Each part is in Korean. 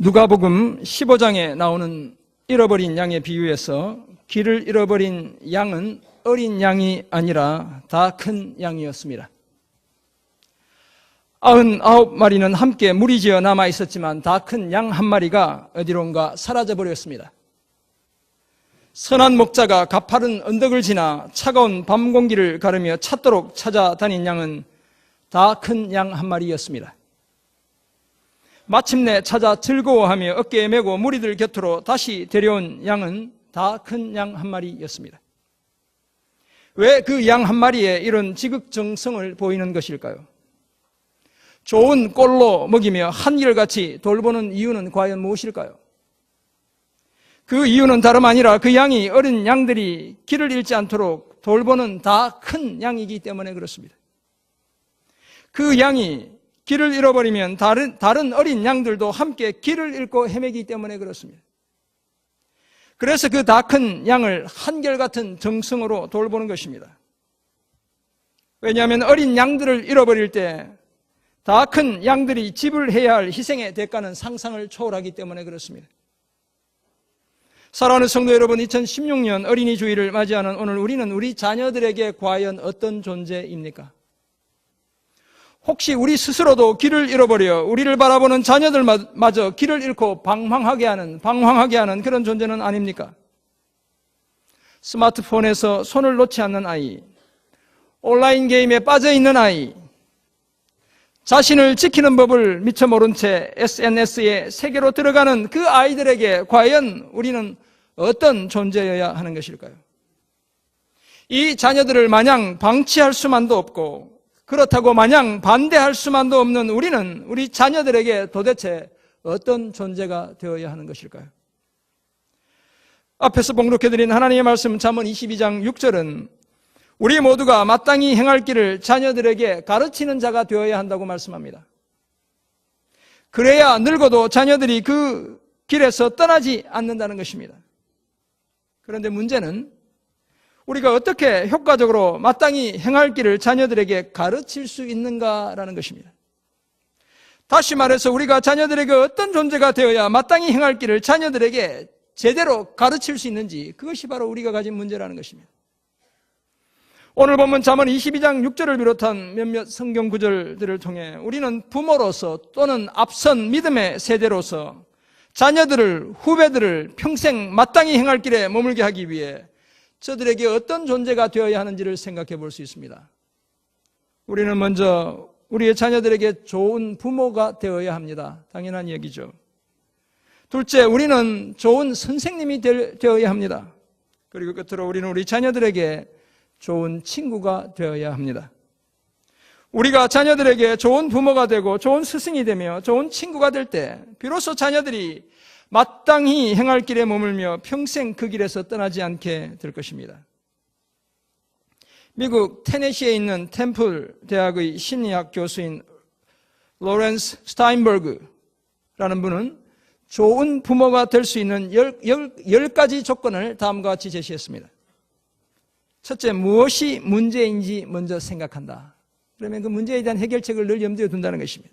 누가복음 15장에 나오는 잃어버린 양의 비유에서 길을 잃어버린 양은 어린 양이 아니라 다 큰 양이었습니다. 99마리는 함께 무리지어 남아 있었지만 다 큰 양 한 마리가 어디론가 사라져 버렸습니다. 선한 목자가 가파른 언덕을 지나 차가운 밤 공기를 가르며 찾도록 찾아다닌 양은 다 큰 양 한 마리였습니다. 마침내 찾아 즐거워하며 어깨에 메고 무리들 곁으로 다시 데려온 양은 다 큰 양 한 마리였습니다. 왜 그 양 한 마리에 이런 지극정성을 보이는 것일까요? 좋은 꼴로 먹이며 한결같이 돌보는 이유는 과연 무엇일까요? 그 이유는 다름 아니라 그 양이 어린 양들이 길을 잃지 않도록 돌보는 다 큰 양이기 때문에 그렇습니다. 그 양이 길을 잃어버리면 다른 어린 양들도 함께 길을 잃고 헤매기 때문에 그렇습니다. 그래서 그 다 큰 양을 한결같은 정성으로 돌보는 것입니다. 왜냐하면 어린 양들을 잃어버릴 때 다 큰 양들이 지불해야 할 희생의 대가는 상상을 초월하기 때문에 그렇습니다. 사랑하는 성도 여러분, 2016년 어린이 주일을 맞이하는 오늘 우리는 우리 자녀들에게 과연 어떤 존재입니까? 혹시 우리 스스로도 길을 잃어버려 우리를 바라보는 자녀들마저 길을 잃고 방황하게 하는 그런 존재는 아닙니까? 스마트폰에서 손을 놓지 않는 아이, 온라인 게임에 빠져 있는 아이, 자신을 지키는 법을 미처 모른 채 SNS의 세계로 들어가는 그 아이들에게 과연 우리는 어떤 존재여야 하는 것일까요? 이 자녀들을 마냥 방치할 수만도 없고 그렇다고 마냥 반대할 수만도 없는 우리는 우리 자녀들에게 도대체 어떤 존재가 되어야 하는 것일까요? 앞에서 봉독해드린 하나님의 말씀 잠언 22장 6절은 우리 모두가 마땅히 행할 길을 자녀들에게 가르치는 자가 되어야 한다고 말씀합니다. 그래야 늙어도 자녀들이 그 길에서 떠나지 않는다는 것입니다. 그런데 문제는 우리가 어떻게 효과적으로 마땅히 행할 길을 자녀들에게 가르칠 수 있는가라는 것입니다. 다시 말해서 우리가 자녀들에게 어떤 존재가 되어야 마땅히 행할 길을 자녀들에게 제대로 가르칠 수 있는지, 그것이 바로 우리가 가진 문제라는 것입니다. 오늘 보면 잠언 22장 6절을 비롯한 몇몇 성경 구절들을 통해 우리는 부모로서 또는 앞선 믿음의 세대로서 자녀들을, 후배들을 평생 마땅히 행할 길에 머물게 하기 위해 저들에게 어떤 존재가 되어야 하는지를 생각해 볼 수 있습니다. 우리는 먼저 우리의 자녀들에게 좋은 부모가 되어야 합니다. 당연한 얘기죠. 둘째, 우리는 좋은 선생님이 되어야 합니다. 그리고 끝으로 우리는 우리 자녀들에게 좋은 친구가 되어야 합니다. 우리가 자녀들에게 좋은 부모가 되고 좋은 스승이 되며 좋은 친구가 될 때 비로소 자녀들이 마땅히 행할 길에 머물며 평생 그 길에서 떠나지 않게 될 것입니다. 미국 테네시에 있는 템플 대학의 심리학 교수인 로렌스 스타인버그라는 분은 좋은 부모가 될 수 있는 10가지 조건을 다음과 같이 제시했습니다. 첫째, 무엇이 문제인지 먼저 생각한다. 그러면 그 문제에 대한 해결책을 늘 염두에 둔다는 것입니다.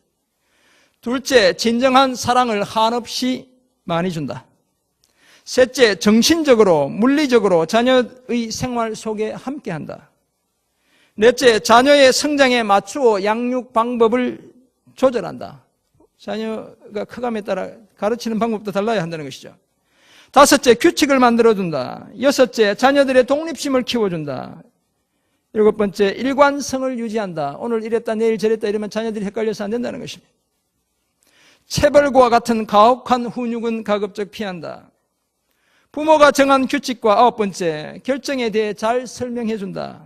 둘째, 진정한 사랑을 한없이 많이 준다. 셋째, 정신적으로, 물리적으로 자녀의 생활 속에 함께한다. 넷째, 자녀의 성장에 맞추어 양육 방법을 조절한다. 자녀가 커감에 따라 가르치는 방법도 달라야 한다는 것이죠. 다섯째, 규칙을 만들어준다. 여섯째, 자녀들의 독립심을 키워준다. 일곱 번째, 일관성을 유지한다. 오늘 이랬다 내일 저랬다 이러면 자녀들이 헷갈려서 안 된다는 것입니다. 체벌과 같은 가혹한 훈육은 가급적 피한다. 부모가 정한 규칙과 아홉 번째, 결정에 대해 잘 설명해준다.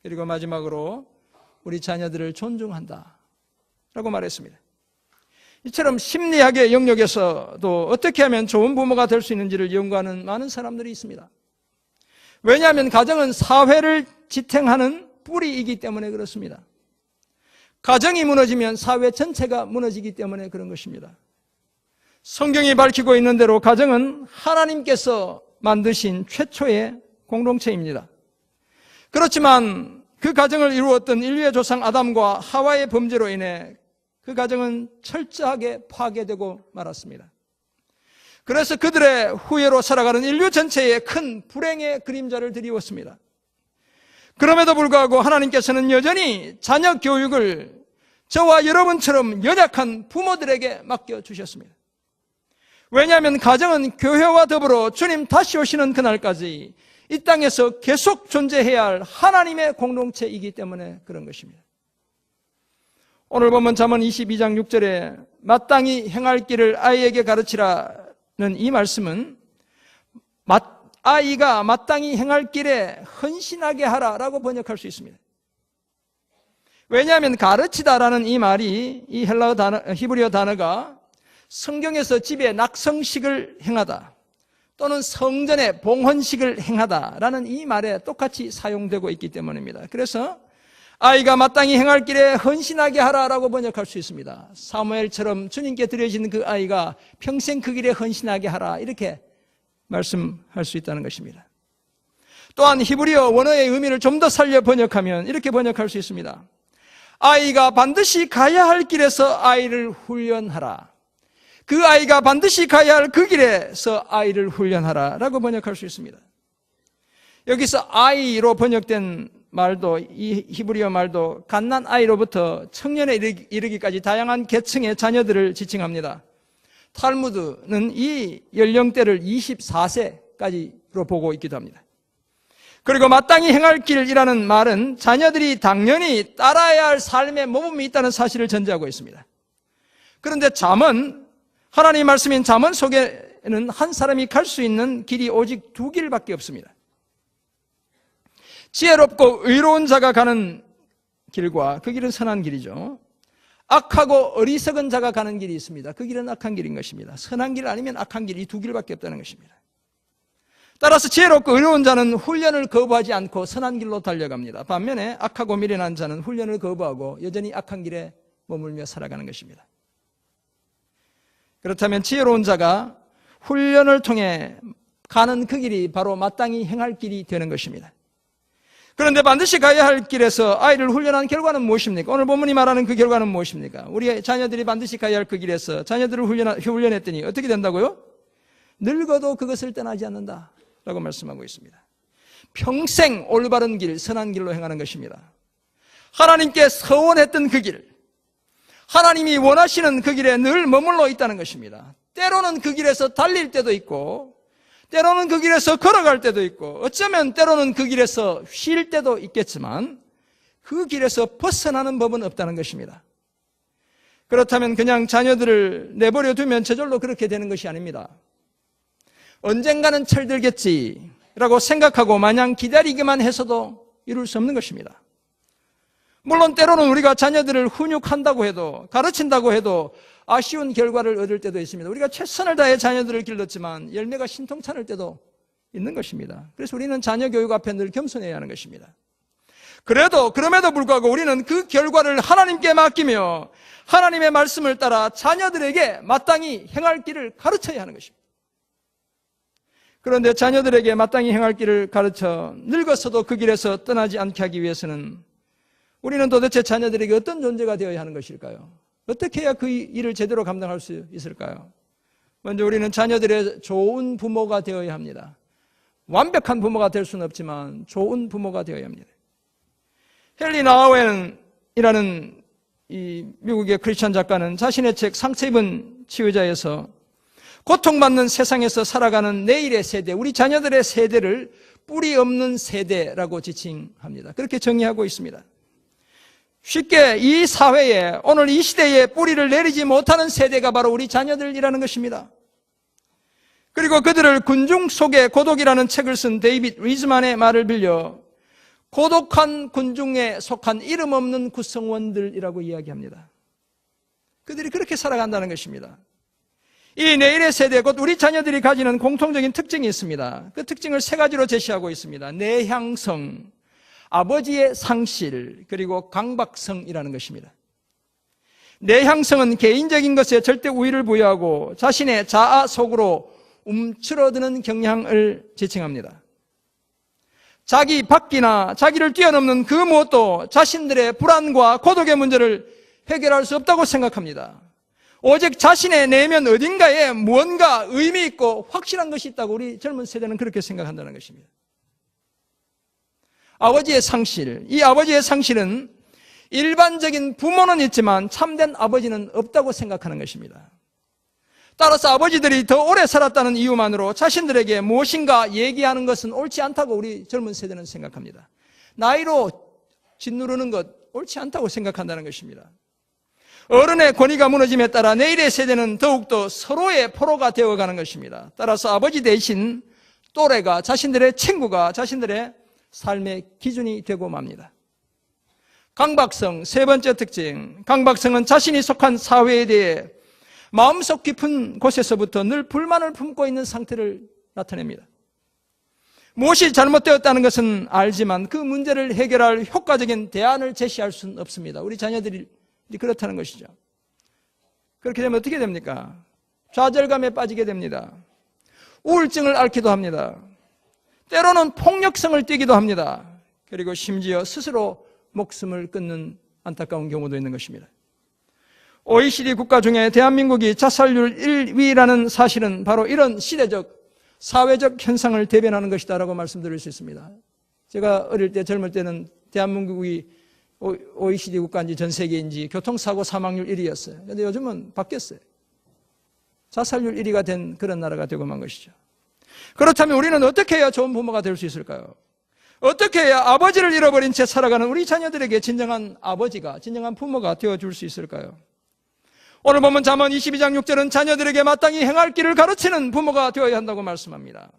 그리고 마지막으로 우리 자녀들을 존중한다 라고 말했습니다. 이처럼 심리학의 영역에서도 어떻게 하면 좋은 부모가 될 수 있는지를 연구하는 많은 사람들이 있습니다. 왜냐하면 가정은 사회를 지탱하는 뿌리이기 때문에 그렇습니다. 가정이 무너지면 사회 전체가 무너지기 때문에 그런 것입니다. 성경이 밝히고 있는 대로 가정은 하나님께서 만드신 최초의 공동체입니다. 그렇지만 그 가정을 이루었던 인류의 조상 아담과 하와의 범죄로 인해 그 가정은 철저하게 파괴되고 말았습니다. 그래서 그들의 후예로 살아가는 인류 전체에 큰 불행의 그림자를 드리웠습니다. 그럼에도 불구하고 하나님께서는 여전히 자녀 교육을 저와 여러분처럼 연약한 부모들에게 맡겨주셨습니다. 왜냐하면 가정은 교회와 더불어 주님 다시 오시는 그날까지 이 땅에서 계속 존재해야 할 하나님의 공동체이기 때문에 그런 것입니다. 오늘 보면 잠언 22장 6절에 마땅히 행할 길을 아이에게 가르치라는 이 말씀은 아이가 마땅히 행할 길에 헌신하게 하라라고 번역할 수 있습니다. 왜냐하면 가르치다라는 이 말이 이 헬라어 단어, 히브리어 단어가 성경에서 집에 낙성식을 행하다 또는 성전에 봉헌식을 행하다라는 이 말에 똑같이 사용되고 있기 때문입니다. 그래서 아이가 마땅히 행할 길에 헌신하게 하라라고 번역할 수 있습니다. 사무엘처럼 주님께 드려진 그 아이가 평생 그 길에 헌신하게 하라 이렇게 말씀할 수 있다는 것입니다. 또한 히브리어 원어의 의미를 좀 더 살려 번역하면 이렇게 번역할 수 있습니다. 아이가 반드시 가야 할 길에서 아이를 훈련하라. 그 아이가 반드시 가야 할 그 길에서 아이를 훈련하라 라고 번역할 수 있습니다. 여기서 아이로 번역된 말도 이 히브리어 말도 갓난 아이로부터 청년에 이르기까지 다양한 계층의 자녀들을 지칭합니다. 탈무드는 이 연령대를 24세까지로 보고 있기도 합니다. 그리고 마땅히 행할 길이라는 말은 자녀들이 당연히 따라야 할 삶의 모범이 있다는 사실을 전제하고 있습니다. 그런데 잠언, 하나님의 말씀인 잠언 속에는 한 사람이 갈 수 있는 길이 오직 두 길밖에 없습니다. 지혜롭고 의로운 자가 가는 길과 그 길은 선한 길이죠. 악하고 어리석은 자가 가는 길이 있습니다. 그 길은 악한 길인 것입니다. 선한 길 아니면 악한 길, 이 두 길밖에 없다는 것입니다. 따라서 지혜롭고 의로운 자는 훈련을 거부하지 않고 선한 길로 달려갑니다. 반면에 악하고 미련한 자는 훈련을 거부하고 여전히 악한 길에 머물며 살아가는 것입니다. 그렇다면 지혜로운 자가 훈련을 통해 가는 그 길이 바로 마땅히 행할 길이 되는 것입니다. 그런데 반드시 가야 할 길에서 아이를 훈련한 결과는 무엇입니까? 오늘 본문이 말하는 그 결과는 무엇입니까? 우리 자녀들이 반드시 가야 할 그 길에서 자녀들을 훈련했더니 어떻게 된다고요? 늙어도 그것을 떠나지 않는다 라고 말씀하고 있습니다. 평생 올바른 길, 선한 길로 행하는 것입니다. 하나님께 서원했던 그 길, 하나님이 원하시는 그 길에 늘 머물러 있다는 것입니다. 때로는 그 길에서 달릴 때도 있고 때로는 그 길에서 걸어갈 때도 있고 어쩌면 때로는 그 길에서 쉴 때도 있겠지만 그 길에서 벗어나는 법은 없다는 것입니다. 그렇다면 그냥 자녀들을 내버려 두면 저절로 그렇게 되는 것이 아닙니다. 언젠가는 철들겠지라고 생각하고 마냥 기다리기만 해서도 이룰 수 없는 것입니다. 물론 때로는 우리가 자녀들을 훈육한다고 해도 가르친다고 해도 아쉬운 결과를 얻을 때도 있습니다. 우리가 최선을 다해 자녀들을 길렀지만 열매가 신통찮을 때도 있는 것입니다. 그래서 우리는 자녀 교육 앞에 늘 겸손해야 하는 것입니다. 그럼에도 불구하고 우리는 그 결과를 하나님께 맡기며 하나님의 말씀을 따라 자녀들에게 마땅히 행할 길을 가르쳐야 하는 것입니다. 그런데 자녀들에게 마땅히 행할 길을 가르쳐 늙어서도 그 길에서 떠나지 않게 하기 위해서는 우리는 도대체 자녀들에게 어떤 존재가 되어야 하는 것일까요? 어떻게 해야 그 일을 제대로 감당할 수 있을까요? 먼저 우리는 자녀들의 좋은 부모가 되어야 합니다. 완벽한 부모가 될 수는 없지만 좋은 부모가 되어야 합니다. 헨리 나우엔이라는 이 미국의 크리스천 작가는 자신의 책 상처 입은 치유자에서 고통받는 세상에서 살아가는 내일의 세대, 우리 자녀들의 세대를 뿌리 없는 세대라고 지칭합니다. 그렇게 정의하고 있습니다. 쉽게 이 사회에 오늘 이 시대에 뿌리를 내리지 못하는 세대가 바로 우리 자녀들이라는 것입니다. 그리고 그들을 군중 속의 고독이라는 책을 쓴 데이빗 리즈만의 말을 빌려 고독한 군중에 속한 이름 없는 구성원들이라고 이야기합니다. 그들이 그렇게 살아간다는 것입니다. 이 내일의 세대, 곧 우리 자녀들이 가지는 공통적인 특징이 있습니다. 그 특징을 세 가지로 제시하고 있습니다. 내향성, 아버지의 상실, 그리고 강박성이라는 것입니다. 내향성은 개인적인 것에 절대 우위를 부여하고 자신의 자아 속으로 움츠러드는 경향을 지칭합니다. 자기 밖이나 자기를 뛰어넘는 그 무엇도 자신들의 불안과 고독의 문제를 해결할 수 없다고 생각합니다. 오직 자신의 내면 어딘가에 무언가 의미 있고 확실한 것이 있다고 우리 젊은 세대는 그렇게 생각한다는 것입니다. 아버지의 상실, 이 아버지의 상실은 일반적인 부모는 있지만 참된 아버지는 없다고 생각하는 것입니다. 따라서 아버지들이 더 오래 살았다는 이유만으로 자신들에게 무엇인가 얘기하는 것은 옳지 않다고 우리 젊은 세대는 생각합니다. 나이로 짓누르는 것 옳지 않다고 생각한다는 것입니다. 어른의 권위가 무너짐에 따라 내일의 세대는 더욱더 서로의 포로가 되어가는 것입니다. 따라서 아버지 대신 또래가, 자신들의 친구가 자신들의 삶의 기준이 되고 맙니다. 강박성, 세 번째 특징. 강박성은 자신이 속한 사회에 대해 마음속 깊은 곳에서부터 늘 불만을 품고 있는 상태를 나타냅니다. 무엇이 잘못되었다는 것은 알지만 그 문제를 해결할 효과적인 대안을 제시할 수는 없습니다. 우리 자녀들이 그렇다는 것이죠. 그렇게 되면 어떻게 됩니까? 좌절감에 빠지게 됩니다. 우울증을 앓기도 합니다. 때로는 폭력성을 띠기도 합니다. 그리고 심지어 스스로 목숨을 끊는 안타까운 경우도 있는 것입니다. OECD 국가 중에 대한민국이 자살률 1위라는 사실은 바로 이런 시대적, 사회적 현상을 대변하는 것이다라고 말씀드릴 수 있습니다. 제가 어릴 때, 젊을 때는 대한민국이 OECD 국가인지 전 세계인지 교통사고 사망률 1위였어요. 그런데 요즘은 바뀌었어요. 자살률 1위가 된 그런 나라가 되고 만 것이죠. 그렇다면 우리는 어떻게 해야 좋은 부모가 될 수 있을까요? 어떻게 해야 아버지를 잃어버린 채 살아가는 우리 자녀들에게 진정한 아버지가, 진정한 부모가 되어줄 수 있을까요? 오늘 보면 잠언 22장 6절은 자녀들에게 마땅히 행할 길을 가르치는 부모가 되어야 한다고 말씀합니다.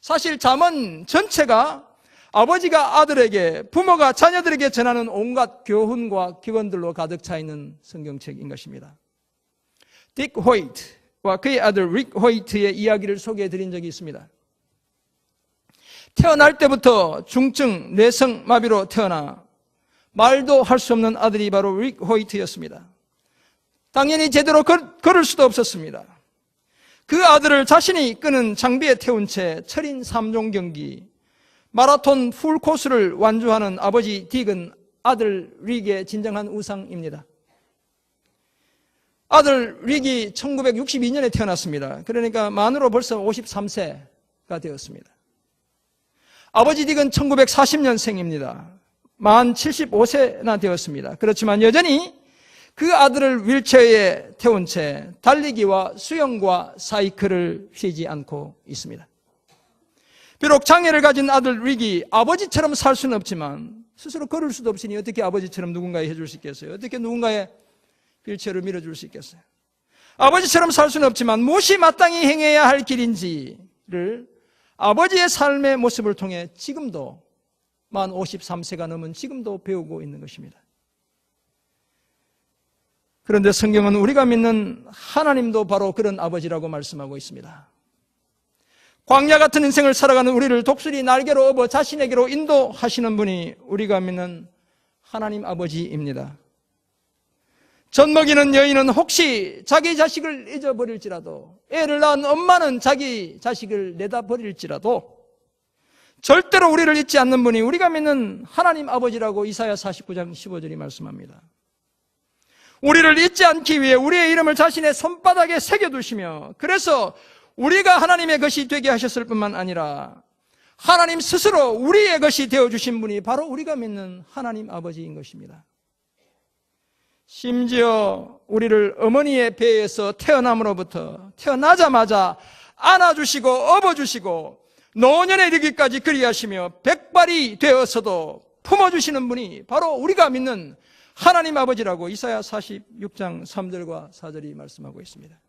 사실 잠언 전체가 아버지가 아들에게, 부모가 자녀들에게 전하는 온갖 교훈과 기원들로 가득 차 있는 성경책인 것입니다. 딕 호이트와 그의 아들 릭 호이트의 이야기를 소개해 드린 적이 있습니다. 태어날 때부터 중증 뇌성 마비로 태어나 말도 할 수 없는 아들이 바로 릭 호이트였습니다. 당연히 제대로 걸을 수도 없었습니다. 그 아들을 자신이 이끄는 장비에 태운 채 철인 3종 경기, 마라톤 풀코스를 완주하는 아버지 딕은 아들 릭의 진정한 우상입니다. 아들 릭이 1962년에 태어났습니다. 그러니까 만으로 벌써 53세가 되었습니다. 아버지 딕은 1940년생입니다. 만 75세나 되었습니다. 그렇지만 여전히 그 아들을 휠체어에 태운 채 달리기와 수영과 사이클을 쉬지 않고 있습니다. 비록 장애를 가진 아들 릭이 아버지처럼 살 수는 없지만 스스로 걸을 수도 없으니 어떻게 아버지처럼 누군가에 해줄 수 있겠어요? 어떻게 누군가의 휠체어를 밀어줄 수 있겠어요? 아버지처럼 살 수는 없지만 무엇이 마땅히 행해야 할 길인지를 아버지의 삶의 모습을 통해 지금도 만 53세가 넘은 지금도 배우고 있는 것입니다. 그런데 성경은 우리가 믿는 하나님도 바로 그런 아버지라고 말씀하고 있습니다. 광야 같은 인생을 살아가는 우리를 독수리 날개로 업어 자신에게로 인도하시는 분이 우리가 믿는 하나님 아버지입니다. 젖먹이는 여인은 혹시 자기 자식을 잊어버릴지라도, 애를 낳은 엄마는 자기 자식을 내다버릴지라도 절대로 우리를 잊지 않는 분이 우리가 믿는 하나님 아버지라고 이사야 49장 15절이 말씀합니다. 우리를 잊지 않기 위해 우리의 이름을 자신의 손바닥에 새겨두시며, 그래서 우리가 하나님의 것이 되게 하셨을 뿐만 아니라 하나님 스스로 우리의 것이 되어주신 분이 바로 우리가 믿는 하나님 아버지인 것입니다. 심지어 우리를 어머니의 배에서 태어남으로부터 태어나자마자 안아주시고 업어주시고 노년에 이르기까지 그리하시며 백발이 되어서도 품어주시는 분이 바로 우리가 믿는 하나님 아버지라고 이사야 46장 3절과 4절이 말씀하고 있습니다.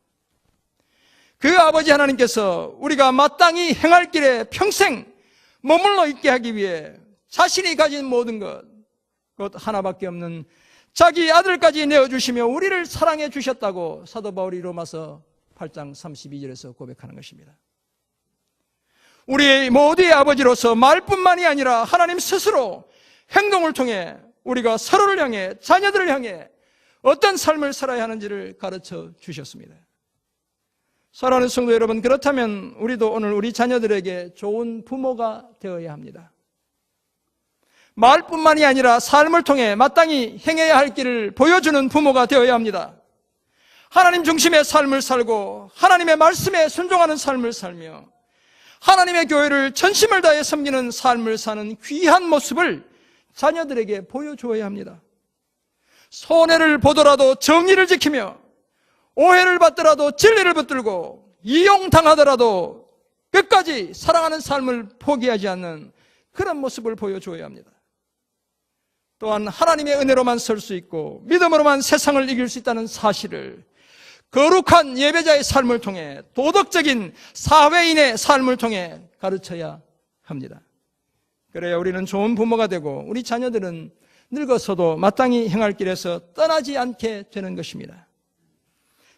그 아버지 하나님께서 우리가 마땅히 행할 길에 평생 머물러 있게 하기 위해 자신이 가진 모든 것, 곧 하나밖에 없는 자기 아들까지 내어주시며 우리를 사랑해 주셨다고 사도 바울이 로마서 8장 32절에서 고백하는 것입니다. 우리 모두의 아버지로서 말뿐만이 아니라 하나님 스스로 행동을 통해 우리가 서로를 향해, 자녀들을 향해 어떤 삶을 살아야 하는지를 가르쳐 주셨습니다. 사랑하는 성도 여러분, 그렇다면 우리도 오늘 우리 자녀들에게 좋은 부모가 되어야 합니다. 말뿐만이 아니라 삶을 통해 마땅히 행해야 할 길을 보여주는 부모가 되어야 합니다. 하나님 중심의 삶을 살고 하나님의 말씀에 순종하는 삶을 살며 하나님의 교회를 전심을 다해 섬기는 삶을 사는 귀한 모습을 자녀들에게 보여주어야 합니다. 손해를 보더라도 정의를 지키며 오해를 받더라도 진리를 붙들고 이용당하더라도 끝까지 사랑하는 삶을 포기하지 않는 그런 모습을 보여주어야 합니다. 또한 하나님의 은혜로만 설 수 있고 믿음으로만 세상을 이길 수 있다는 사실을 거룩한 예배자의 삶을 통해 도덕적인 사회인의 삶을 통해 가르쳐야 합니다. 그래야 우리는 좋은 부모가 되고 우리 자녀들은 늙어서도 마땅히 행할 길에서 떠나지 않게 되는 것입니다.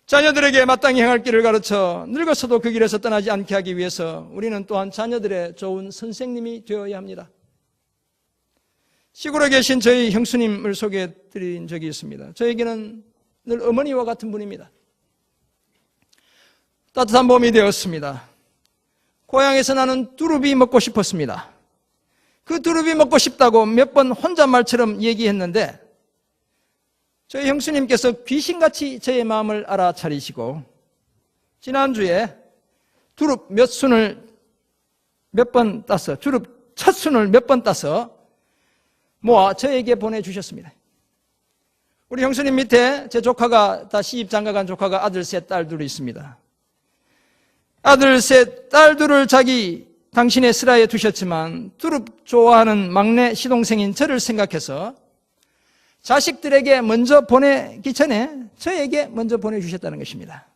자녀들에게 마땅히 행할 길을 가르쳐 늙어서도 그 길에서 떠나지 않게 하기 위해서 우리는 또한 자녀들의 좋은 선생님이 되어야 합니다. 시골에 계신 저희 형수님을 소개해 드린 적이 있습니다. 저에게는 늘 어머니와 같은 분입니다. 따뜻한 봄이 되었습니다. 고향에서 나는 두릅이 먹고 싶었습니다. 그 두릅이 먹고 싶다고 몇 번 혼잣말처럼 얘기했는데 저희 형수님께서 귀신같이 저의 마음을 알아차리시고 지난주에 두릅 몇 순을 몇 번 따서 두릅 첫 순을 몇 번 따서 모아 저에게 보내주셨습니다. 우리 형수님 밑에 제 조카가 다 시집 장가간 조카가 아들 셋, 딸 둘이 있습니다. 아들 셋, 딸 둘을 당신의 슬하에 두셨지만 두릅 좋아하는 막내 시동생인 저를 생각해서 자식들에게 먼저 보내기 전에 저에게 먼저 보내주셨다는 것입니다.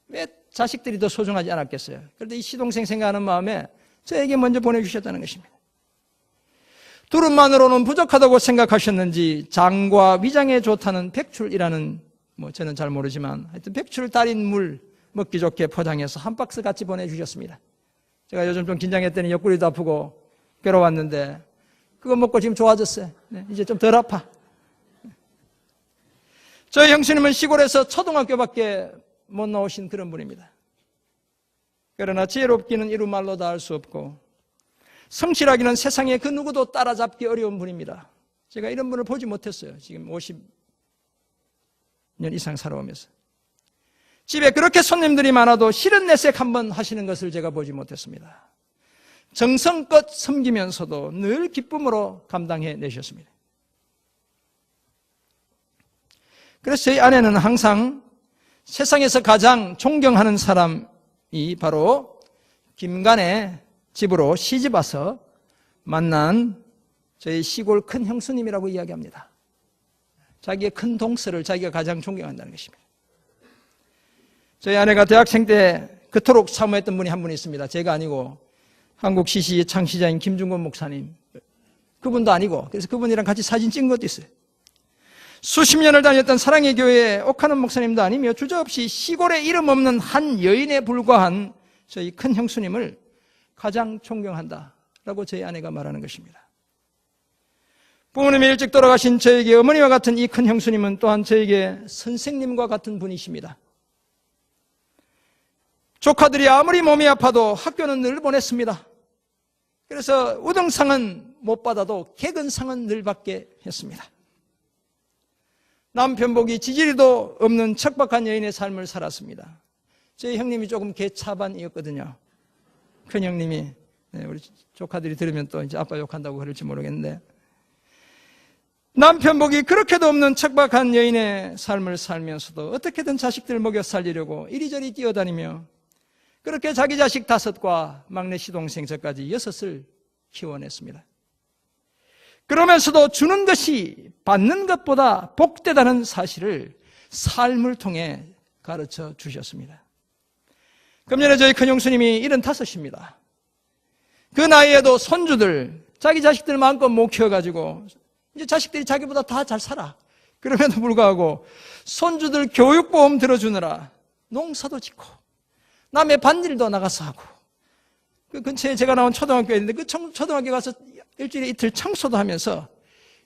왜 자식들이 더 소중하지 않았겠어요? 그런데 이 시동생 생각하는 마음에 저에게 먼저 보내주셨다는 것입니다. 두릅만으로는 부족하다고 생각하셨는지 장과 위장에 좋다는 백출이라는 저는 잘 모르지만 하여튼 백출 달인 물 먹기 좋게 포장해서 한 박스 같이 보내주셨습니다. 제가 요즘 좀 긴장했더니 옆구리도 아프고 괴로웠는데 그거 먹고 지금 좋아졌어요. 네, 이제 좀 덜 아파. 저희 형수님은 시골에서 초등학교밖에 못 나오신 그런 분입니다. 그러나 지혜롭기는 이루 말로 다 할 수 없고 성실하기는 세상에 그 누구도 따라잡기 어려운 분입니다. 제가 이런 분을 보지 못했어요. 지금 50년 이상 살아오면서. 집에 그렇게 손님들이 많아도 실은 내색 한번 하시는 것을 제가 보지 못했습니다. 정성껏 섬기면서도 늘 기쁨으로 감당해 내셨습니다. 그래서 저희 아내는 항상 세상에서 가장 존경하는 사람이 바로 김간의 집으로 시집 와서 만난 저희 시골 큰 형수님이라고 이야기합니다. 자기의 큰 동서를 자기가 가장 존경한다는 것입니다. 저희 아내가 대학생 때 그토록 사모했던 분이 한 분 있습니다. 제가 아니고 한국 시시의 창시자인 김중곤 목사님. 그분도 아니고 그래서 그분이랑 같이 사진 찍은 것도 있어요. 수십 년을 다녔던 사랑의 교회의 옥하는 목사님도 아니며 주저없이 시골에 이름 없는 한 여인에 불과한 저희 큰 형수님을 가장 존경한다라고 저희 아내가 말하는 것입니다. 부모님이 일찍 돌아가신 저에게 어머니와 같은 이 큰 형수님은 또한 저에게 선생님과 같은 분이십니다. 조카들이 아무리 몸이 아파도 학교는 늘 보냈습니다. 그래서 우등상은 못 받아도 개근상은 늘 받게 했습니다. 남편 복이 지지리도 없는 척박한 여인의 삶을 살았습니다. 저희 형님이 조금 개차반이었거든요. 큰 형님이, 우리 조카들이 들으면 또 이제 아빠 욕한다고 그럴지 모르겠는데, 남편 복이 그렇게도 없는 척박한 여인의 삶을 살면서도 어떻게든 자식들 먹여 살리려고 이리저리 뛰어다니며 그렇게 자기 자식 5과 막내 시동생 저까지 6을 키워냈습니다. 그러면서도 주는 것이 받는 것보다 복되다는 사실을 삶을 통해 가르쳐 주셨습니다. 금년에 저희 큰형수님이 75입니다. 그 나이에도 손주들, 자기 자식들 마음껏 못 키워가지고 이제 자식들이 자기보다 다 잘 살아. 그럼에도 불구하고 손주들 교육보험 들어주느라 농사도 짓고 남의 밭일도 나가서 하고 그 근처에 제가 나온 초등학교에 있는데 그 초등학교 가서 일주일에 이틀 청소도 하면서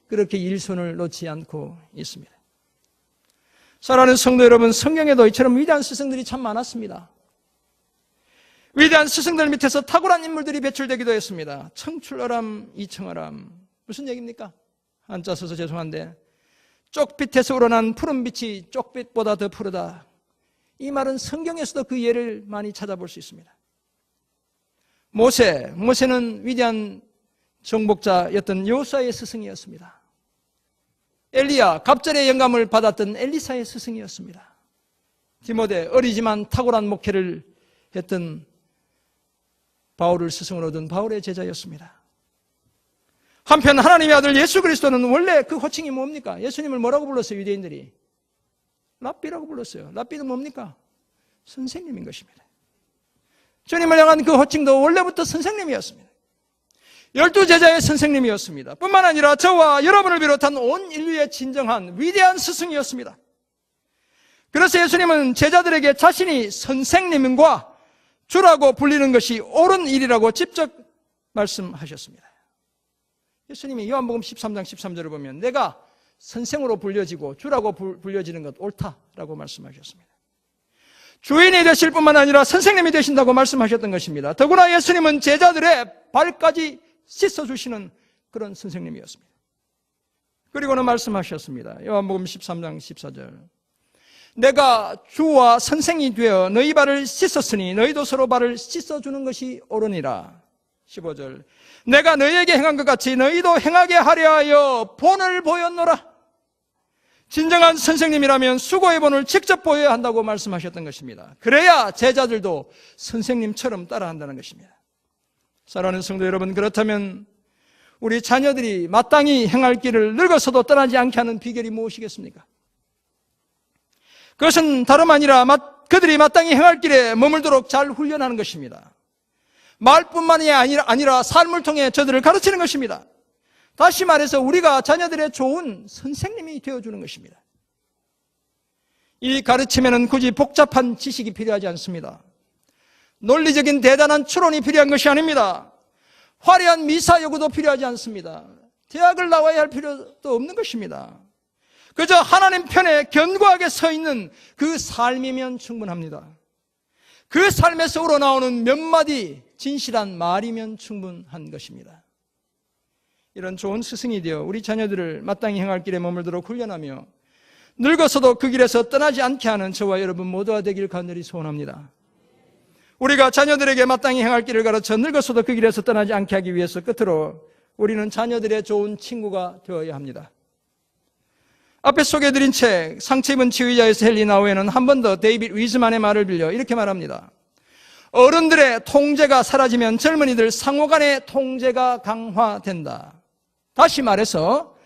그렇게 일손을 놓지 않고 있습니다. 사랑하는 성도 여러분, 성경에도 이처럼 위대한 스승들이 참 많았습니다. 위대한 스승들 밑에서 탁월한 인물들이 배출되기도 했습니다. 청출어람, 이청어람. 무슨 얘기입니까? 한자 써서 죄송한데 쪽빛에서 우러난 푸른빛이 쪽빛보다 더 푸르다. 이 말은 성경에서도 그 예를 많이 찾아볼 수 있습니다. 모세는 위대한 정복자였던 여호수아의 스승이었습니다. 엘리야, 갑절의 영감을 받았던 엘리사의 스승이었습니다. 디모데, 어리지만 탁월한 목회를 했던 바울을 스승으로 둔 바울의 제자였습니다. 한편 하나님의 아들 예수 그리스도는 원래 그 호칭이 뭡니까? 예수님을 뭐라고 불렀어요? 유대인들이 랍비라고 불렀어요. 랍비는 뭡니까? 선생님인 것입니다. 주님을 향한 그 호칭도 원래부터 선생님이었습니다. 12제자의 선생님이었습니다. 뿐만 아니라 저와 여러분을 비롯한 온 인류의 진정한 위대한 스승이었습니다. 그래서 예수님은 제자들에게 자신이 선생님과 주라고 불리는 것이 옳은 일이라고 직접 말씀하셨습니다. 예수님이 요한복음 13장 13절을 보면 내가 선생으로 불려지고 주라고 불려지는 것 옳다라고 말씀하셨습니다. 주인이 되실 뿐만 아니라 선생님이 되신다고 말씀하셨던 것입니다. 더구나 예수님은 제자들의 발까지 씻어주시는 그런 선생님이었습니다. 그리고는 말씀하셨습니다. 요한복음 13장 14절 내가 주와 선생이 되어 너희 발을 씻었으니 너희도 서로 발을 씻어주는 것이 옳으니라. 15절 내가 너희에게 행한 것 같이 너희도 행하게 하려 하여 본을 보였노라. 진정한 선생님이라면 수고의 본을 직접 보여야 한다고 말씀하셨던 것입니다. 그래야 제자들도 선생님처럼 따라한다는 것입니다. 사랑하는 성도 여러분, 그렇다면 우리 자녀들이 마땅히 행할 길을 늙어서도 떠나지 않게 하는 비결이 무엇이겠습니까? 그것은 다름 아니라 그들이 마땅히 행할 길에 머물도록 잘 훈련하는 것입니다. 말뿐만이 아니라 삶을 통해 저들을 가르치는 것입니다. 다시 말해서 우리가 자녀들의 좋은 선생님이 되어주는 것입니다. 이 가르침에는 굳이 복잡한 지식이 필요하지 않습니다. 논리적인 대단한 추론이 필요한 것이 아닙니다. 화려한 미사 여구도 필요하지 않습니다. 대학을 나와야 할 필요도 없는 것입니다. 그저 하나님 편에 견고하게 서 있는 그 삶이면 충분합니다. 그 삶에서 우러나오는 몇 마디 진실한 말이면 충분한 것입니다. 이런 좋은 스승이 되어 우리 자녀들을 마땅히 행할 길에 머물도록 훈련하며 늙어서도 그 길에서 떠나지 않게 하는 저와 여러분 모두가 되길 간절히 소원합니다. 우리가 자녀들에게 마땅히 행할 길을 가르쳐 늙어서도 그 길에서 떠나지 않게 하기 위해서 끝으로 우리는 자녀들의 좋은 친구가 되어야 합니다. 앞에 소개해드린 책 상처 입은 지휘자에서 헨리 나우에는 한 번 더 데이빗 위즈만의 말을 빌려 이렇게 말합니다. 어른들의 통제가 사라지면 젊은이들 상호간의 통제가 강화된다. 다시 말해서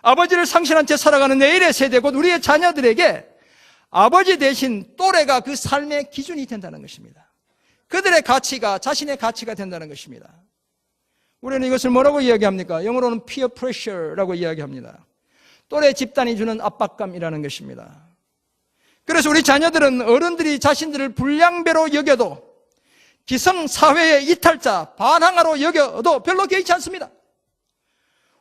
아버지를 상실한 채 살아가는 내일의 세대 곧 우리의 자녀들에게 아버지 대신 또래가 그 삶의 기준이 된다는 것입니다. 그들의 가치가 자신의 가치가 된다는 것입니다. 우리는 이것을 뭐라고 이야기합니까? 영어로는 peer pressure라고 이야기합니다. 또래 집단이 주는 압박감이라는 것입니다. 그래서 우리 자녀들은 어른들이 자신들을 불량배로 여겨도 기성사회의 이탈자, 반항아로 여겨도 별로 개의치 않습니다.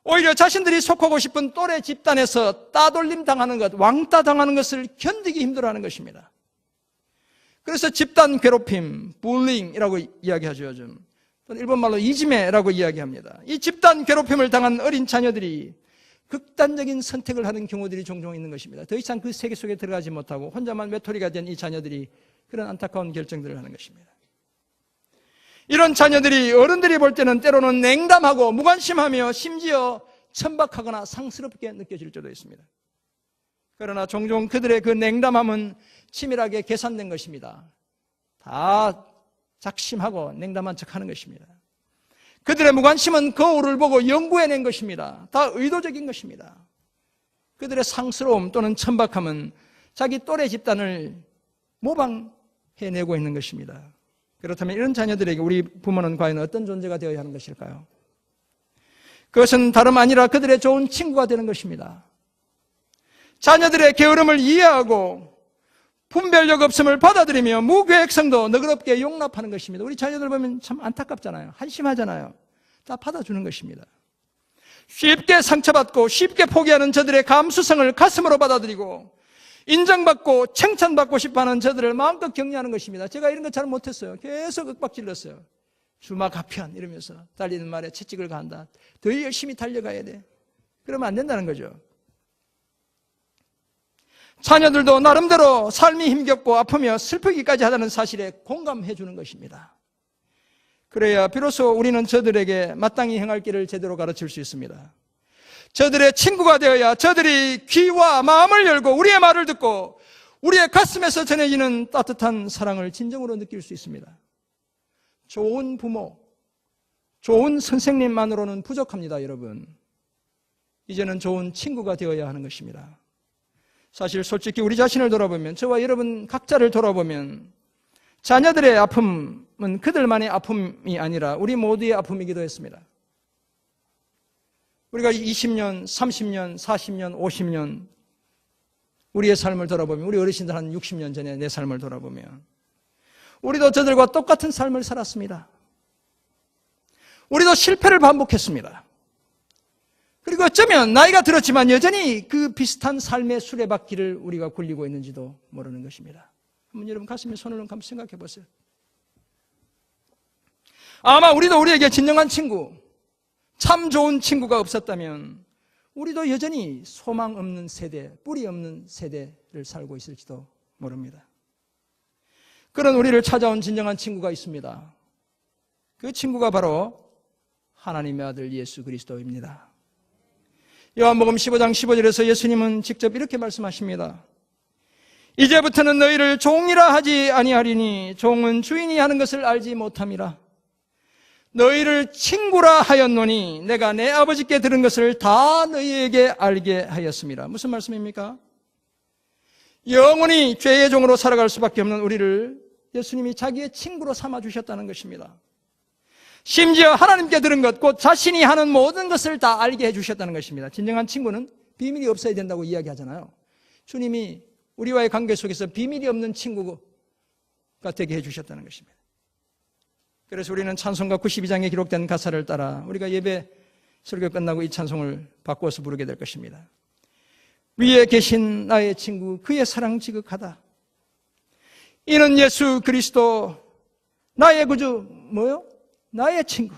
오히려 자신들이 속하고 싶은 또래 집단에서 따돌림 당하는 것, 왕따 당하는 것을 견디기 힘들어하는 것입니다. 그래서 집단 괴롭힘, 불링이라고 이야기하죠, 요즘. 또는 일본말로 이지메라고 이야기합니다. 이 집단 괴롭힘을 당한 어린 자녀들이 극단적인 선택을 하는 경우들이 종종 있는 것입니다. 더 이상 그 세계 속에 들어가지 못하고 혼자만 외톨이가 된 이 자녀들이 그런 안타까운 결정들을 하는 것입니다. 이런 자녀들이 어른들이 볼 때는 때로는 냉담하고 무관심하며 심지어 천박하거나 상스럽게 느껴질 때도 있습니다. 그러나 종종 그들의 그 냉담함은 치밀하게 계산된 것입니다. 다 작심하고 냉담한 척하는 것입니다. 그들의 무관심은 거울을 보고 연구해낸 것입니다. 다 의도적인 것입니다. 그들의 상스러움 또는 천박함은 자기 또래 집단을 모방해내고 있는 것입니다. 그렇다면 이런 자녀들에게 우리 부모는 과연 어떤 존재가 되어야 하는 것일까요? 그것은 다름 아니라 그들의 좋은 친구가 되는 것입니다. 자녀들의 게으름을 이해하고 분별력 없음을 받아들이며 무계획성도 너그럽게 용납하는 것입니다. 우리 자녀들 보면 참 안타깝잖아요. 한심하잖아요. 다 받아주는 것입니다. 쉽게 상처받고 쉽게 포기하는 저들의 감수성을 가슴으로 받아들이고 인정받고 칭찬받고 싶어하는 저들을 마음껏 격려하는 것입니다. 제가 이런 거 잘 못했어요. 계속 윽박질렀어요. 주막 하편 이러면서 달리는 말에 채찍을 가한다. 더 열심히 달려가야 돼. 그러면 안 된다는 거죠. 자녀들도 나름대로 삶이 힘겹고 아프며 슬프기까지 하다는 사실에 공감해 주는 것입니다. 그래야 비로소 우리는 저들에게 마땅히 행할 길을 제대로 가르칠 수 있습니다. 저들의 친구가 되어야 저들이 귀와 마음을 열고 우리의 말을 듣고 우리의 가슴에서 전해지는 따뜻한 사랑을 진정으로 느낄 수 있습니다. 좋은 부모, 좋은 선생님만으로는 부족합니다, 여러분. 이제는 좋은 친구가 되어야 하는 것입니다. 사실 솔직히 우리 자신을 돌아보면, 저와 여러분 각자를 돌아보면 자녀들의 아픔은 그들만의 아픔이 아니라 우리 모두의 아픔이기도 했습니다. 우리가 20년, 30년, 40년, 50년 우리의 삶을 돌아보면, 우리 어르신들 한 60년 전에 내 삶을 돌아보면 우리도 저들과 똑같은 삶을 살았습니다. 우리도 실패를 반복했습니다. 그리고 어쩌면 나이가 들었지만 여전히 그 비슷한 삶의 수레바퀴를 우리가 굴리고 있는지도 모르는 것입니다. 한번 여러분 가슴에 손을 얹고 한번 생각해 보세요. 아마 우리도 우리에게 진정한 친구, 참 좋은 친구가 없었다면 우리도 여전히 소망 없는 세대, 뿌리 없는 세대를 살고 있을지도 모릅니다. 그런 우리를 찾아온 진정한 친구가 있습니다. 그 친구가 바로 하나님의 아들 예수 그리스도입니다. 요한복음 15장 15절에서 예수님은 직접 이렇게 말씀하십니다. 이제부터는 너희를 종이라 하지 아니하리니 종은 주인이 하는 것을 알지 못함이라. 너희를 친구라 하였노니 내가 내 아버지께 들은 것을 다 너희에게 알게 하였습니다. 무슨 말씀입니까? 영원히 죄의 종으로 살아갈 수밖에 없는 우리를 예수님이 자기의 친구로 삼아주셨다는 것입니다. 심지어 하나님께 들은 것, 곧 자신이 하는 모든 것을 다 알게 해주셨다는 것입니다. 진정한 친구는 비밀이 없어야 된다고 이야기하잖아요. 주님이 우리와의 관계 속에서 비밀이 없는 친구가 되게 해주셨다는 것입니다. 그래서 우리는 찬송가 92장에 기록된 가사를 따라 우리가 예배 설교 끝나고 이 찬송을 바꾸어서 부르게 될 것입니다. 위에 계신 나의 친구, 그의 사랑 지극하다. 이는 예수 그리스도, 나의 구주, 뭐요? 나의 친구.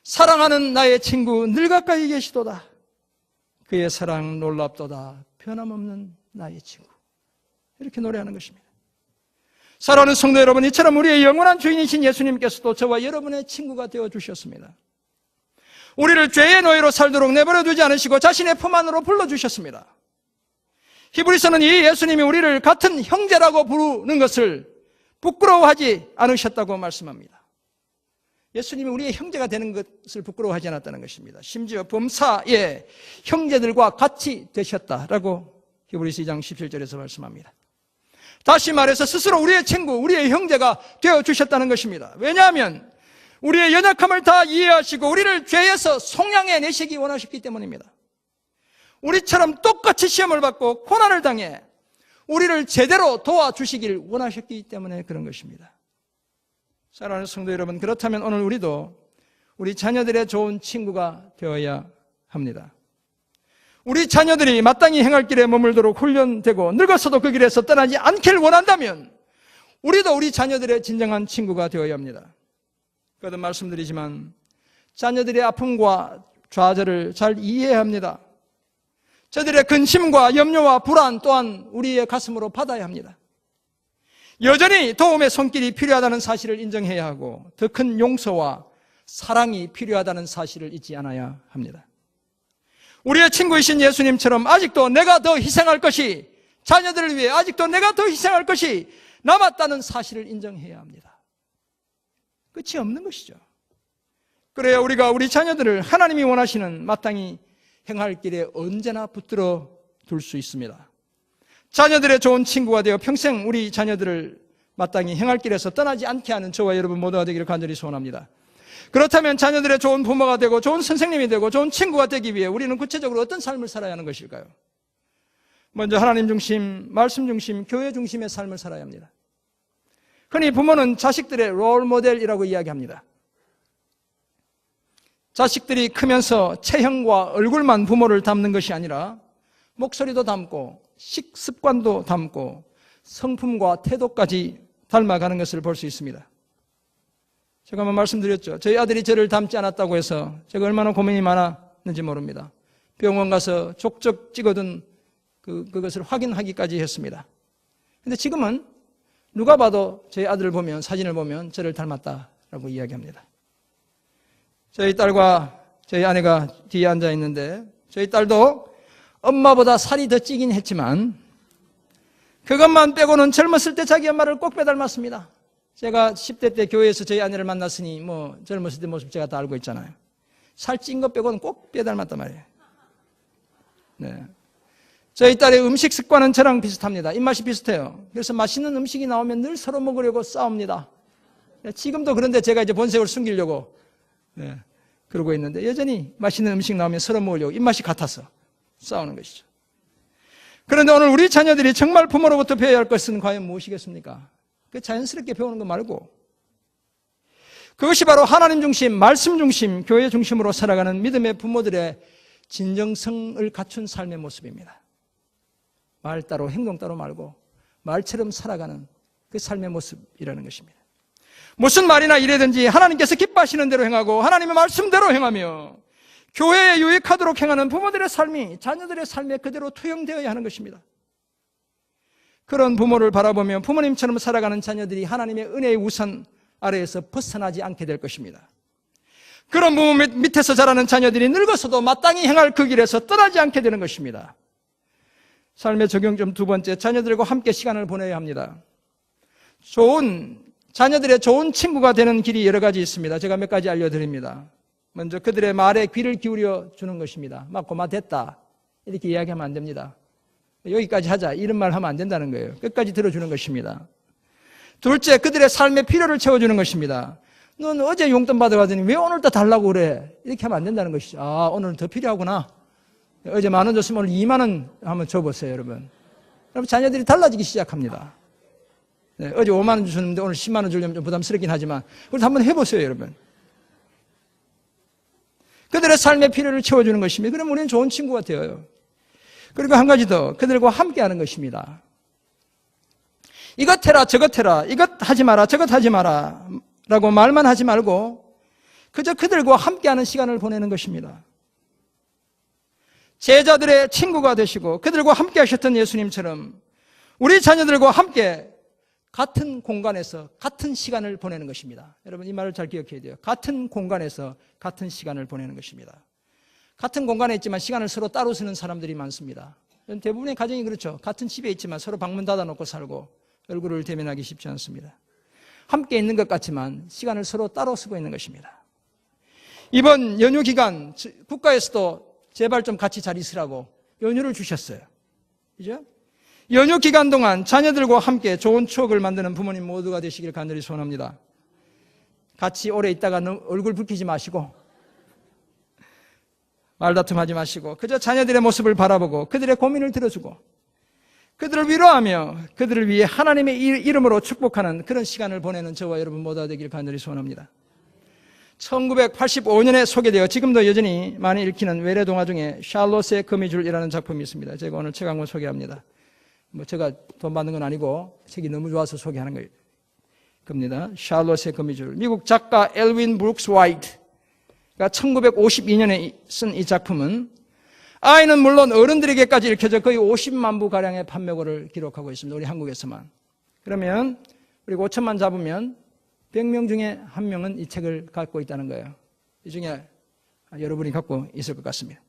사랑하는 나의 친구, 늘 가까이 계시도다. 그의 사랑 놀랍도다. 변함없는 나의 친구. 이렇게 노래하는 것입니다. 사랑하는 성도 여러분, 이처럼 우리의 영원한 주인이신 예수님께서도 저와 여러분의 친구가 되어주셨습니다. 우리를 죄의 노예로 살도록 내버려 두지 않으시고 자신의 품 안으로 불러주셨습니다. 히브리서는 이 예수님이 우리를 같은 형제라고 부르는 것을 부끄러워하지 않으셨다고 말씀합니다. 예수님이 우리의 형제가 되는 것을 부끄러워하지 않았다는 것입니다. 심지어 범사의 형제들과 같이 되셨다라고 히브리서 2장 17절에서 말씀합니다. 다시 말해서 스스로 우리의 친구, 우리의 형제가 되어주셨다는 것입니다. 왜냐하면 우리의 연약함을 다 이해하시고 우리를 죄에서 속량해 내시기 원하셨기 때문입니다. 우리처럼 똑같이 시험을 받고 고난을 당해 우리를 제대로 도와주시길 원하셨기 때문에 그런 것입니다. 사랑하는 성도 여러분, 그렇다면 오늘 우리도 우리 자녀들의 좋은 친구가 되어야 합니다. 우리 자녀들이 마땅히 행할 길에 머물도록 훈련되고 늙어서도 그 길에서 떠나지 않기를 원한다면 우리도 우리 자녀들의 진정한 친구가 되어야 합니다. 거듭 말씀드리지만 자녀들의 아픔과 좌절을 잘 이해해야 합니다. 저들의 근심과 염려와 불안 또한 우리의 가슴으로 받아야 합니다. 여전히 도움의 손길이 필요하다는 사실을 인정해야 하고 더 큰 용서와 사랑이 필요하다는 사실을 잊지 않아야 합니다. 우리의 친구이신 예수님처럼 아직도 내가 더 희생할 것이, 자녀들을 위해 아직도 내가 더 희생할 것이 남았다는 사실을 인정해야 합니다. 끝이 없는 것이죠. 그래야 우리가 우리 자녀들을 하나님이 원하시는 마땅히 행할 길에 언제나 붙들어 둘 수 있습니다. 자녀들의 좋은 친구가 되어 평생 우리 자녀들을 마땅히 행할 길에서 떠나지 않게 하는 저와 여러분 모두가 되기를 간절히 소원합니다. 그렇다면 자녀들의 좋은 부모가 되고 좋은 선생님이 되고 좋은 친구가 되기 위해 우리는 구체적으로 어떤 삶을 살아야 하는 것일까요? 먼저 하나님 중심, 말씀 중심, 교회 중심의 삶을 살아야 합니다. 흔히 부모는 자식들의 롤 모델이라고 이야기합니다. 자식들이 크면서 체형과 얼굴만 부모를 닮는 것이 아니라 목소리도 닮고 식습관도 닮고 성품과 태도까지 닮아가는 것을 볼 수 있습니다. 제가 한번 말씀드렸죠. 저희 아들이 저를 닮지 않았다고 해서 제가 얼마나 고민이 많았는지 모릅니다. 병원 가서 족적 찍어둔 그것을 확인하기까지 했습니다. 근데 지금은 누가 봐도 저희 아들을 보면, 사진을 보면 저를 닮았다라고 이야기합니다. 저희 딸과 저희 아내가 뒤에 앉아 있는데, 저희 딸도 엄마보다 살이 더 찌긴 했지만 그것만 빼고는 젊었을 때 자기 엄마를 꼭 빼닮았습니다. 제가 10대 때 교회에서 저희 아내를 만났으니 뭐 젊었을 때 모습 제가 다 알고 있잖아요. 살찐 것 빼고는 꼭 빼닮았단 말이에요. 네. 저희 딸의 음식 습관은 저랑 비슷합니다. 입맛이 비슷해요. 그래서 맛있는 음식이 나오면 늘 서로 먹으려고 싸웁니다. 지금도 그런데 제가 이제 본색을 숨기려고 그러고 있는데, 여전히 맛있는 음식 나오면 서로 먹으려고 입맛이 같아서 싸우는 것이죠. 그런데 오늘 우리 자녀들이 정말 부모로부터 배워야 할 것은 과연 무엇이겠습니까? 그 자연스럽게 배우는 거 말고, 그것이 바로 하나님 중심, 말씀 중심, 교회 중심으로 살아가는 믿음의 부모들의 진정성을 갖춘 삶의 모습입니다. 말 따로 행동 따로 말고 말처럼 살아가는 그 삶의 모습이라는 것입니다. 무슨 말이나 이래든지 하나님께서 기뻐하시는 대로 행하고 하나님의 말씀대로 행하며 교회에 유익하도록 행하는 부모들의 삶이 자녀들의 삶에 그대로 투영되어야 하는 것입니다. 그런 부모를 바라보며 부모님처럼 살아가는 자녀들이 하나님의 은혜의 우선 아래에서 벗어나지 않게 될 것입니다. 그런 부모 밑에서 자라는 자녀들이 늙어서도 마땅히 행할 그 길에서 떠나지 않게 되는 것입니다. 삶의 적용점 두 번째, 자녀들과 함께 시간을 보내야 합니다. 자녀들의 좋은 친구가 되는 길이 여러 가지 있습니다. 제가 몇 가지 알려드립니다. 먼저 그들의 말에 귀를 기울여 주는 것입니다. 막 고마 됐다 이렇게 이야기하면 안 됩니다. 여기까지 하자 이런 말 하면 안 된다는 거예요. 끝까지 들어주는 것입니다. 둘째, 그들의 삶의 필요를 채워주는 것입니다. 넌 어제 용돈 받아가더니 왜 오늘 또 달라고 그래? 이렇게 하면 안 된다는 것이죠. 아, 오늘은 더 필요하구나. 어제 10,000원 줬으면 오늘 20,000원 한번 줘보세요, 여러분. 그럼 자녀들이 달라지기 시작합니다. 네, 어제 50,000원 주셨는데 오늘 100,000원 주려면 좀 부담스럽긴 하지만 그걸 한번 해보세요, 여러분. 그들의 삶의 필요를 채워주는 것입니다. 그럼 우리는 좋은 친구가 되어요. 그리고 한 가지 더, 그들과 함께하는 것입니다. 이것 해라 저것 해라, 이것 하지 마라 저것 하지 마라 라고 말만 하지 말고 그저 그들과 함께하는 시간을 보내는 것입니다. 제자들의 친구가 되시고 그들과 함께 하셨던 예수님처럼 우리 자녀들과 함께 같은 공간에서 같은 시간을 보내는 것입니다. 여러분 이 말을 잘 기억해야 돼요. 같은 공간에서 같은 시간을 보내는 것입니다. 같은 공간에 있지만 시간을 서로 따로 쓰는 사람들이 많습니다. 대부분의 가정이 그렇죠. 같은 집에 있지만 서로 방문 닫아놓고 살고 얼굴을 대면하기 쉽지 않습니다. 함께 있는 것 같지만 시간을 서로 따로 쓰고 있는 것입니다. 이번 연휴 기간 국가에서도 제발 좀 같이 잘 있으라고 연휴를 주셨어요. 그죠? 연휴 기간 동안 자녀들과 함께 좋은 추억을 만드는 부모님 모두가 되시길 간절히 소원합니다. 같이 오래 있다가 얼굴 붉히지 마시고 말다툼하지 마시고 그저 자녀들의 모습을 바라보고 그들의 고민을 들어주고 그들을 위로하며 그들을 위해 하나님의 이름으로 축복하는 그런 시간을 보내는 저와 여러분 모두가 되길 간절히 소원합니다. 1985년에 소개되어 지금도 여전히 많이 읽히는 외래동화 중에 샬롯의 거미줄이라는 작품이 있습니다. 제가 오늘 책 한 권 소개합니다. 제가 돈 받는 건 아니고 책이 너무 좋아서 소개하는 겁니다. 샬롯의 거미줄. 미국 작가 엘윈 브룩스 화이트가 1952년에 쓴 이 작품은 아이는 물론 어른들에게까지 읽혀져 거의 50만 부 가량의 판매고를 기록하고 있습니다. 우리 한국에서만. 그러면 우리 5천만 잡으면 100명 중에 1명은 이 책을 갖고 있다는 거예요. 이 중에 여러분이 갖고 있을 것 같습니다.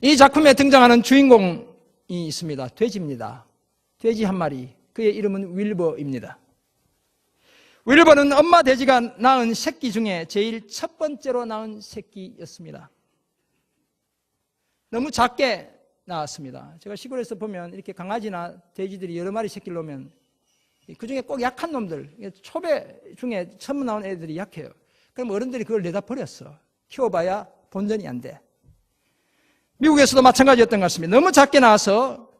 이 작품에 등장하는 주인공이 있습니다. 돼지입니다. 돼지 한 마리. 그의 이름은 윌버입니다. 윌버는 엄마 돼지가 낳은 새끼 중에 제일 첫 번째로 낳은 새끼였습니다. 너무 작게 낳았습니다. 제가 시골에서 보면 이렇게 강아지나 돼지들이 여러 마리 새끼를 놓으면 그 중에 꼭 약한 놈들, 초배 중에 처음 나온 애들이 약해요. 그럼 어른들이 그걸 내다 버렸어. 키워봐야 본전이 안 돼. 미국에서도 마찬가지였던 것 같습니다. 너무 작게 나와서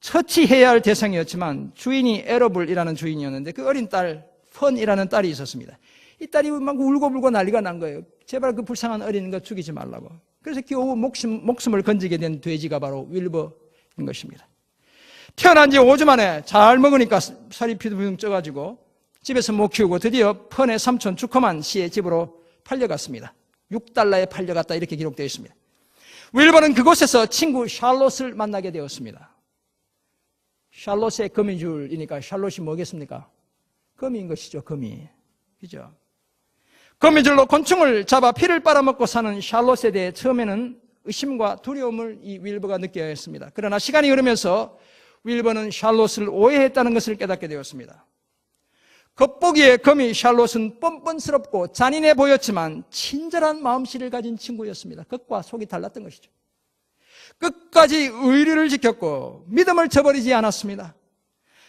처치해야 할 대상이었지만 주인이 에러블이라는 주인이었는데 그 어린 딸, 펀이라는 딸이 있었습니다. 이 딸이 막 울고불고 난리가 난 거예요. 제발 그 불쌍한 어린 거 죽이지 말라고. 그래서 겨우 목숨을 건지게 된 돼지가 바로 윌버인 것입니다. 태어난 지 5주 만에 잘 먹으니까 살이 피둥피둥 쪄가지고 집에서 못 키우고 드디어 펀의 삼촌 주커만 씨의 집으로 팔려갔습니다. $6에 팔려갔다 이렇게 기록되어 있습니다. 윌버는 그곳에서 친구 샬롯을 만나게 되었습니다. 샬롯의 거미줄이니까 샬롯이 뭐겠습니까? 거미인 것이죠, 거미. 그죠? 거미줄로 곤충을 잡아 피를 빨아먹고 사는 샬롯에 대해 처음에는 의심과 두려움을 이 윌버가 느껴야 했습니다. 그러나 시간이 흐르면서 윌버는 샬롯을 오해했다는 것을 깨닫게 되었습니다. 겉보기에 거미 샬롯은 뻔뻔스럽고 잔인해 보였지만 친절한 마음씨를 가진 친구였습니다. 겉과 속이 달랐던 것이죠. 끝까지 의리를 지켰고 믿음을 저버리지 않았습니다.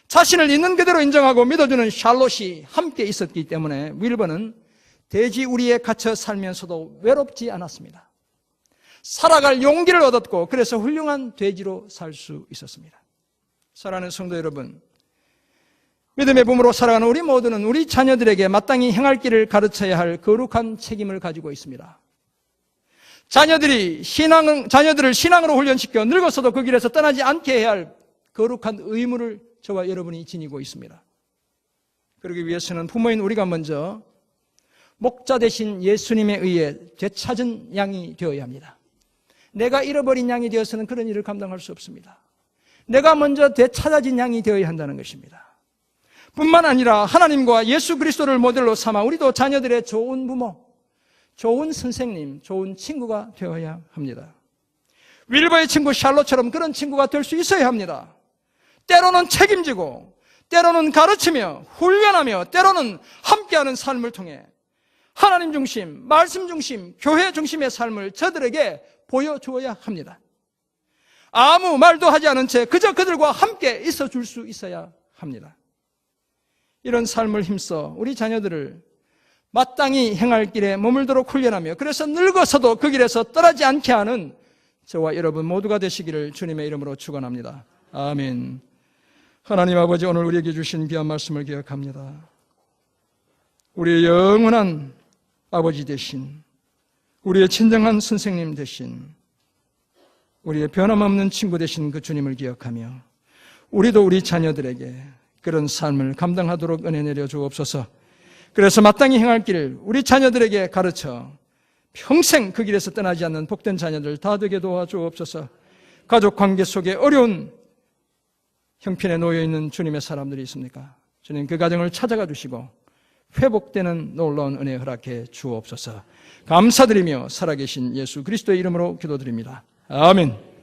자신을 있는 그대로 인정하고 믿어주는 샬롯이 함께 있었기 때문에 윌버는 돼지 우리에 갇혀 살면서도 외롭지 않았습니다. 살아갈 용기를 얻었고 그래서 훌륭한 돼지로 살 수 있었습니다. 사랑하는 성도 여러분, 믿음의 부모로 살아가는 우리 모두는 우리 자녀들에게 마땅히 행할 길을 가르쳐야 할 거룩한 책임을 가지고 있습니다. 자녀들을 신앙으로 훈련시켜 늙어서도 그 길에서 떠나지 않게 해야 할 거룩한 의무를 저와 여러분이 지니고 있습니다. 그러기 위해서는 부모인 우리가 먼저 목자 되신 예수님에 의해 되찾은 양이 되어야 합니다. 내가 잃어버린 양이 되어서는 그런 일을 감당할 수 없습니다. 내가 먼저 되찾아진 양이 되어야 한다는 것입니다. 뿐만 아니라 하나님과 예수 그리스도를 모델로 삼아 우리도 자녀들의 좋은 부모, 좋은 선생님, 좋은 친구가 되어야 합니다. 윌버의 친구 샬롯처럼 그런 친구가 될 수 있어야 합니다. 때로는 책임지고, 때로는 가르치며, 훈련하며, 때로는 함께하는 삶을 통해 하나님 중심, 말씀 중심, 교회 중심의 삶을 저들에게 보여주어야 합니다. 아무 말도 하지 않은 채 그저 그들과 함께 있어 줄 수 있어야 합니다. 이런 삶을 힘써 우리 자녀들을 마땅히 행할 길에 머물도록 훈련하며 그래서 늙어서도 그 길에서 떠나지 않게 하는 저와 여러분 모두가 되시기를 주님의 이름으로 축원합니다. 아멘. 하나님 아버지, 오늘 우리에게 주신 귀한 말씀을 기억합니다. 우리의 영원한 아버지 되신, 우리의 진정한 선생님 되신, 우리의 변함없는 친구 되신 그 주님을 기억하며 우리도 우리 자녀들에게 그런 삶을 감당하도록 은혜 내려 주옵소서. 그래서 마땅히 행할 길 우리 자녀들에게 가르쳐 평생 그 길에서 떠나지 않는 복된 자녀들 다 되게 도와주옵소서. 가족 관계 속에 어려운 형편에 놓여 있는 주님의 사람들이 있습니까? 주님 그 가정을 찾아가 주시고 회복되는 놀라운 은혜 허락해 주옵소서. 감사드리며 살아계신 예수 그리스도의 이름으로 기도드립니다. 아멘.